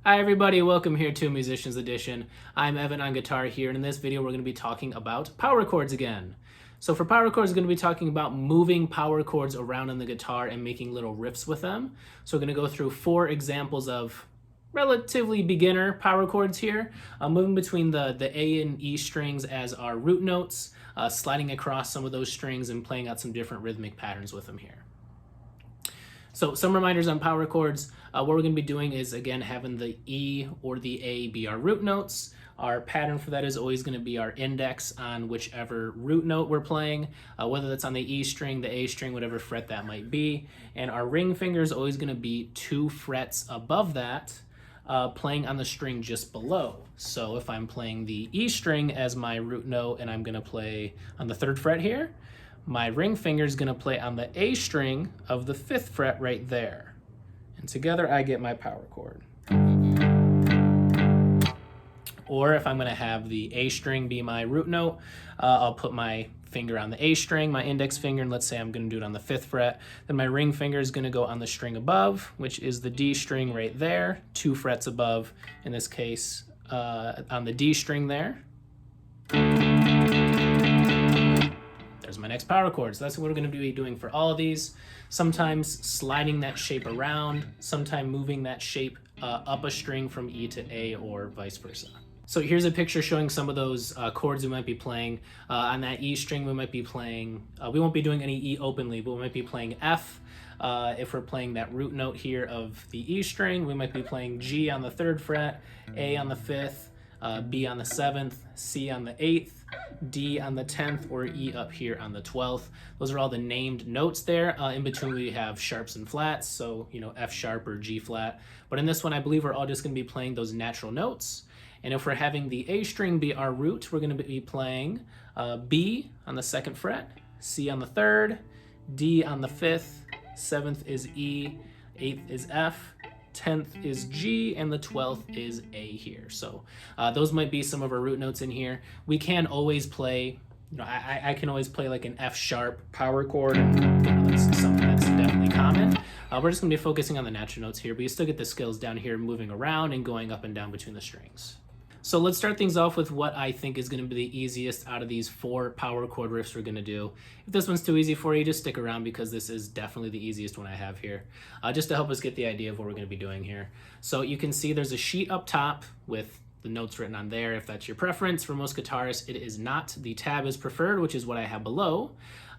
Hi everybody, welcome here to Musicians Edition. I'm Evan on guitar here, and in this video we're going to be talking about power chords again. So for power chords, we're going to be talking about moving power chords around on the guitar and making little riffs with them. So we're going to go through 4 examples of relatively beginner power chords here, moving between the A and E strings as our root notes, sliding across some of those strings and playing out some different rhythmic patterns with them here. So some reminders on power chords. What we're going to be doing is, again, having the E or the A be our root notes. Our pattern for that is always going to be our index on whichever root note we're playing, whether that's on the E string, the A string, whatever fret that might be. And our ring finger is always going to be 2 frets above that, playing on the string just below. So if I'm playing the E string as my root note and I'm going to play on the 3rd fret here, my ring finger is going to play on the A string of the 5th fret right there. And together I get my power chord. Or if I'm going to have the A string be my root note, I'll put my finger on the A string, my index finger, and let's say I'm going to do it on the 5th fret. Then my ring finger is going to go on the string above, which is the D string right there, 2 frets above, in this case, on the D string there. There's my next power chord. So that's what we're going to be doing for all of these. Sometimes sliding that shape around, sometimes moving that shape up a string from E to A or vice versa. So here's a picture showing some of those chords we might be playing. On that E string we might be playing, we won't be doing any E openly, but we might be playing F. If we're playing that root note here of the E string, we might be playing G on the 3rd fret, A on the 5th, B on the 7th, C on the 8th, D on the 10th, or E up here on the 12th. Those are all the named notes there. In between we have sharps and flats, so F sharp or G flat. But in this one I believe we're all just going to be playing those natural notes. And if we're having the A string be our root, we're going to be playing B on the 2nd fret, C on the 3rd, D on the 5th, 7th is E, 8th is F, 10th is G, and the 12th is A here. So those might be some of our root notes in here. We can always play, I can always play like an F sharp power chord, and that's something that's definitely common. We're just going to be focusing on the natural notes here, but you still get the skills down here moving around and going up and down between the strings. So let's start things off with what I think is going to be the easiest out of these 4 power chord riffs we're going to do. If this one's too easy for you, just stick around because this is definitely the easiest one I have here, just to help us get the idea of what we're going to be doing here. So you can see there's a sheet up top with the notes written on there if that's your preference. For most guitarists, it is not. The tab is preferred, which is what I have below.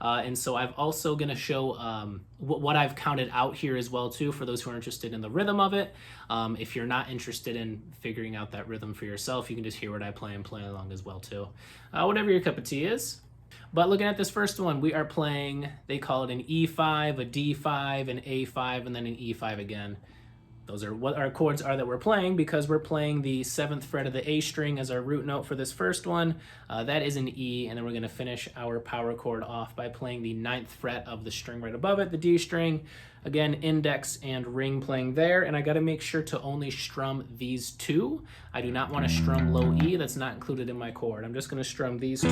And so I've also going to show what I've counted out here as well too for those who are interested in the rhythm of it. If you're not interested in figuring out that rhythm for yourself, you can just hear what I play and play along as well too. Whatever your cup of tea is. But looking at this first one, we are playing, they call it an E5, a D5, an A5, and then an E5 again. Those are what our chords are that we're playing because we're playing the 7th fret of the A string as our root note for this first one. That is an E, and then we're going to finish our power chord off by playing the 9th fret of the string right above it, the D string. Again, index and ring playing there, and I got to make sure to only strum these 2. I do not want to strum low E. That's not included in my chord. I'm just going to strum these 2.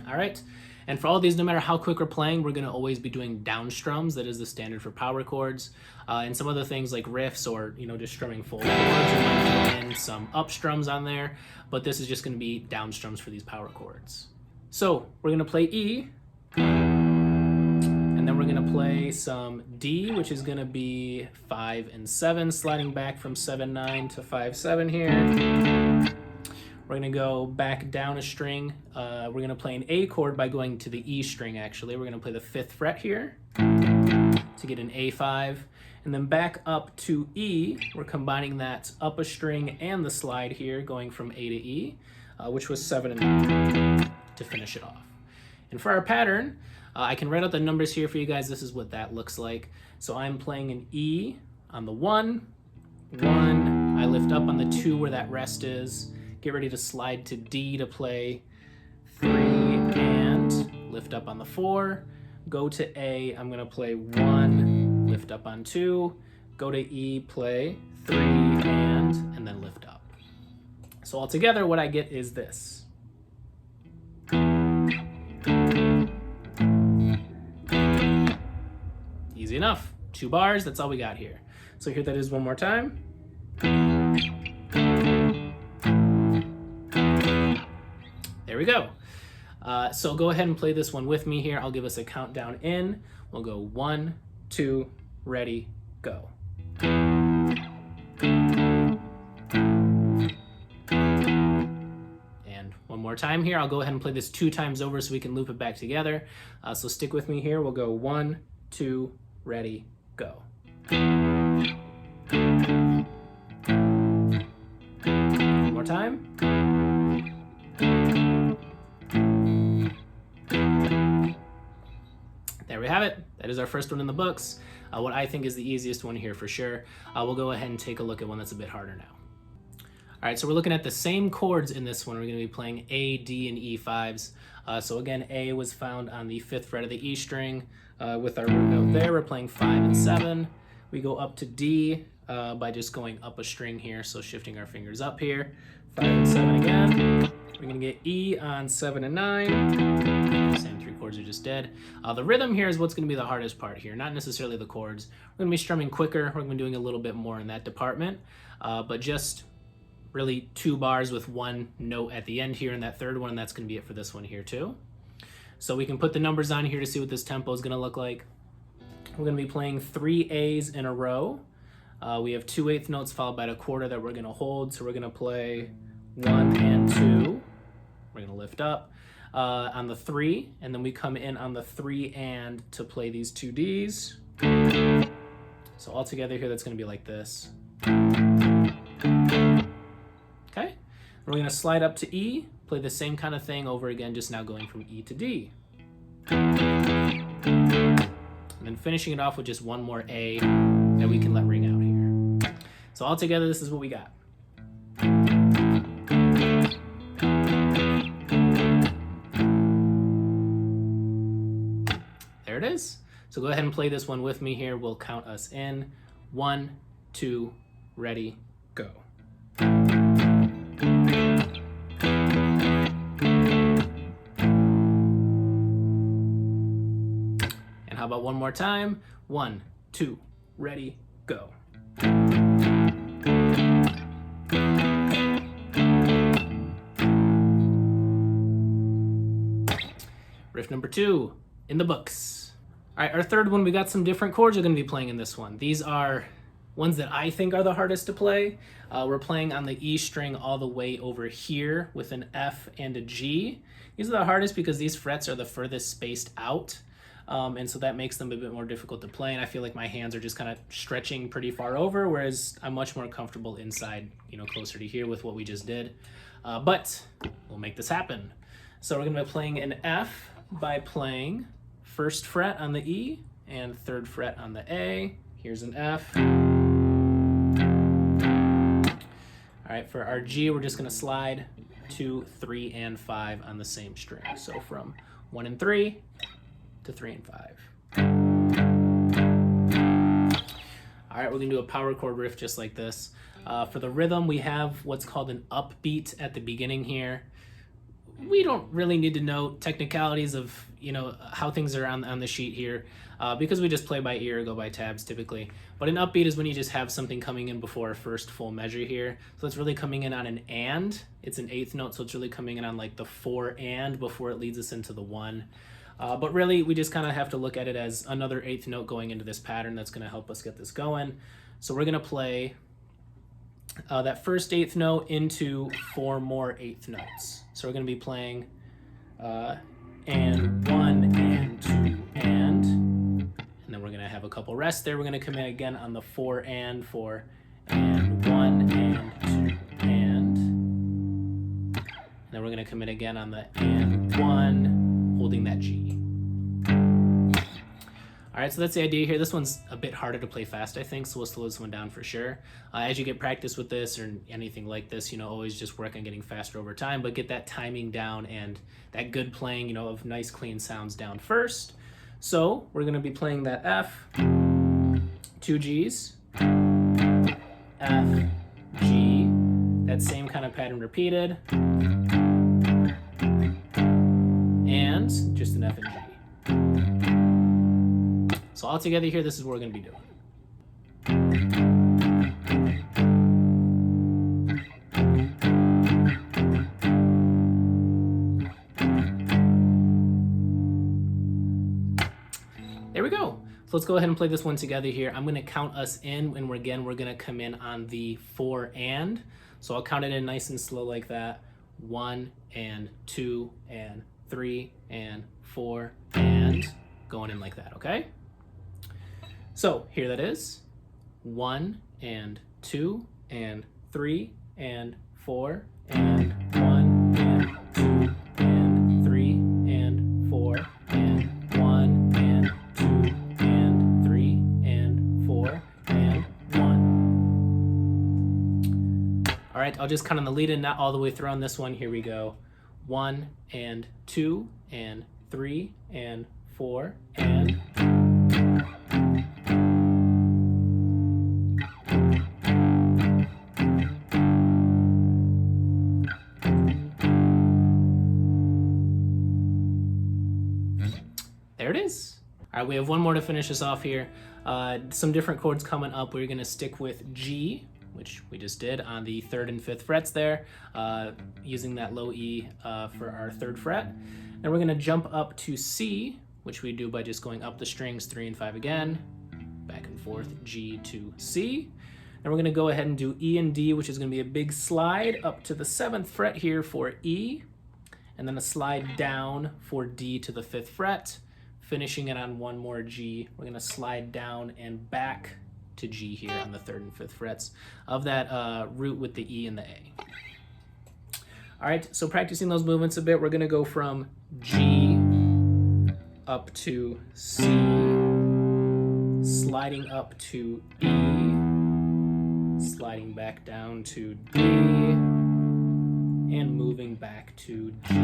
All right. And for all of these, no matter how quick we're playing, we're going to always be doing down strums. That is the standard for power chords. And some other things like riffs or, just strumming full chords, we might throw in some up strums on there. But this is just going to be down strums for these power chords. So we're going to play E. And then we're going to play some D, which is going to be 5 and 7, sliding back from 7-9 to 5-7 here. We're going to go back down a string. We're going to play an A chord by going to the E string, actually. We're going to play the 5th fret here to get an A5. And then back up to E, we're combining that up a string and the slide here, going from A to E, which was 7 and 9 to finish it off. And for our pattern, I can write out the numbers here for you guys. This is what that looks like. So I'm playing an E on the 1, 1. I lift up on the 2 where that rest is. Get ready to slide to D to play 3 and lift up on the 4. Go to A, I'm gonna play 1, lift up on 2. Go to E, play 3 and then lift up. So altogether what I get is this. Easy enough. 2 bars, that's all we got here. So here that is one more time. There we go. So go ahead and play this one with me here. I'll give us a countdown in. We'll go 1, 2, ready, go. And one more time here. I'll go ahead and play this 2 times over so we can loop it back together. So stick with me here. We'll go 1, 2, ready, go. One more time. There we have it. That is our first one in the books. What I think is the easiest one here for sure. We'll go ahead and take a look at one that's a bit harder now. All right, so we're looking at the same chords in this one. We're going to be playing A, D, and E5s. So again, A was found on the 5th fret of the E string. With our root note there, we're playing 5 and 7. We go up to D by just going up a string here, so shifting our fingers up here. 5 and 7 again. We're going to get E on 7 and 9. Same 3 chords we just did. The rhythm here is what's going to be the hardest part here, not necessarily the chords. We're going to be strumming quicker. We're going to be doing a little bit more in that department, but just really 2 bars with 1 note at the end here in that 3rd one, and that's going to be it for this one here too. So we can put the numbers on here to see what this tempo is going to look like. We're going to be playing 3 A's in a row. We have 2 8th notes followed by a quarter that we're going to hold, so we're going to play 1 and 2. We're going to lift up on the 3, and then we come in on the 3 and to play these 2 D's. So all together here, that's going to be like this. Okay, we're going to slide up to E, play the same kind of thing over again, just now going from E to D. And then finishing it off with just one more A that we can let ring out here. So all together, this is what we got. There it is. So go ahead and play this one with me here. We'll count us in. 1, 2, ready, go. And how about one more time? 1, 2, ready, go. Riff number 2 in the books. All right, our 3rd one, we got some different chords we're going to be playing in this one. These are ones that I think are the hardest to play. We're playing on the E string all the way over here with an F and a G. These are the hardest because these frets are the furthest spaced out. And so that makes them a bit more difficult to play. And I feel like my hands are just kind of stretching pretty far over, whereas I'm much more comfortable inside, closer to here with what we just did. But we'll make this happen. So we're going to be playing an F by playing 1st fret on the E and 3rd fret on the A. Here's an F. All right, for our G, we're just going to slide 2, 3, and 5 on the same string. So from 1 and 3 to 3 and 5. All right, we're going to do a power chord riff just like this. For the rhythm, we have what's called an upbeat at the beginning here. We don't really need to know technicalities of how things are on the sheet here because we just play by ear or go by tabs typically. But an upbeat is when you just have something coming in before our first full measure here. So it's really coming in on an and. It's an 8th note, so it's really coming in on like the 4 and before it leads us into the 1. But really, we just kind of have to look at it as another 8th note going into this pattern that's going to help us get this going. So we're going to play that first 8th note into 4 more 8th notes. So we're going to be playing and 1 and 2 and then we're going to have a couple rests there. We're going to come in again on the 4 and 4 and 1 and 2 and then we're going to come in again on the and 1, holding that G. All right, so that's the idea here. This one's a bit harder to play fast, I think, so we'll slow this one down for sure. As you get practice with this or anything like this, always just work on getting faster over time, but get that timing down and that good playing, of nice clean sounds down first. So we're gonna be playing that F, 2 Gs, F, G, that same kind of pattern repeated, and just an F and G. So all together here, this is what we're going to be doing. So let's go ahead and play this one together here. I'm going to count us in, and we're going to come in on the 4 and. So I'll count it in nice and slow like that. 1 and 2 and 3 and 4 and going in like that, okay? So here that is. 1 and 2 and 3 and 4 and 1 and 2 and 3 and 4 and 1 and 2 and 3 and 4 and 1. All right, I'll just count on the lead in, not all the way through on this one. Here we go. 1 and 2 and 3 and 4 and there it is. All right, we have one more to finish us off here. Some different chords coming up. We're gonna stick with G, which we just did on the 3rd and 5th frets there, using that low E for our 3rd fret. Then we're gonna jump up to C, which we do by just going up the strings 3 and 5 again, back and forth, G to C. Then we're gonna go ahead and do E and D, which is gonna be a big slide up to the 7th fret here for E, and then a slide down for D to the 5th fret, finishing it on one more G. We're gonna slide down and back to G here on the 3rd and 5th frets of that root with the E and the A. All right, so practicing those movements a bit, we're gonna go from G up to C, sliding up to E, sliding back down to D, and moving back to G.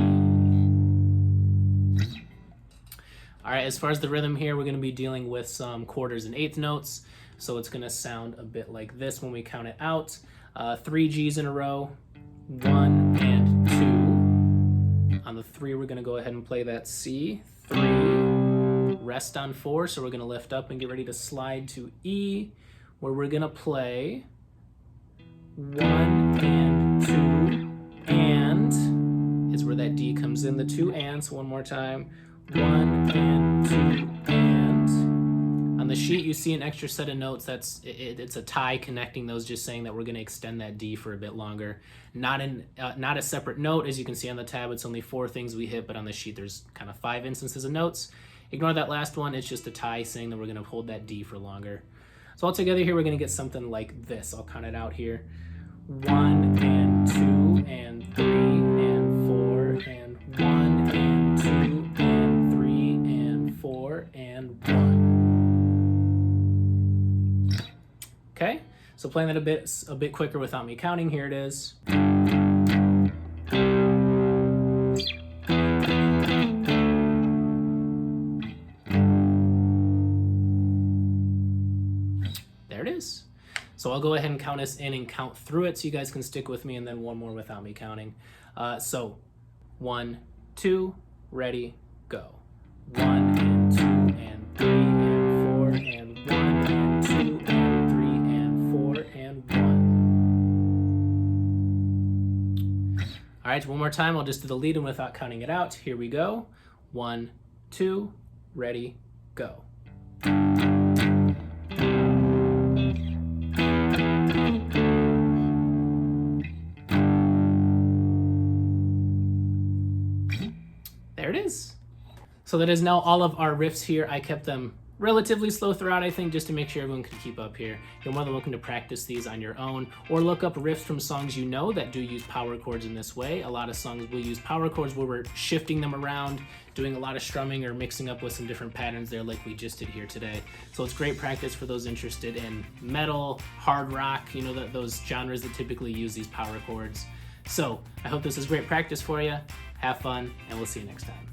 All right, as far as the rhythm here, we're gonna be dealing with some quarters and 8th notes. So it's gonna sound a bit like this when we count it out. 3 G's in a row, 1 and 2. On the 3, we're gonna go ahead and play that C, 3, rest on 4, so we're gonna lift up and get ready to slide to E, where we're gonna play 1 and 2, and is where that D comes in, the 2 ands, one more time. 1 and 2 and. On the sheet, you see an extra set of notes. It's a tie connecting those, just saying that we're going to extend that D for a bit longer. Not a separate note, as you can see on the tab. It's only 4 things we hit, but on the sheet there's kind of 5 instances of notes. Ignore that last one. It's just a tie saying that we're going to hold that D for longer. So all together here, we're going to get something like this. I'll count it out here. 1 and 2 and 3 and 4 and 1 and 2 and 3 and 4 and 1. Okay, so playing that a bit quicker without me counting, here it is. There it is. So I'll go ahead and count us in and count through it so you guys can stick with me, and then one more without me counting. So 1, 2, ready, go. 1 and 2 and 3 and 4 and 1 and 2 and 3 and 4 and 1. All right, one more time. I'll just do the lead in without counting it out. Here we go. 1, 2, ready, go. There it is. So that is now all of our riffs here. I kept them relatively slow throughout, I think, just to make sure everyone could keep up here. You're more than welcome to practice these on your own, or look up riffs from songs you know that do use power chords in this way. A lot of songs will use power chords where we're shifting them around, doing a lot of strumming or mixing up with some different patterns there like we just did here today. So it's great practice for those interested in metal, hard rock, you know, those genres that typically use these power chords. So I hope this is great practice for you. Have fun, and we'll see you next time.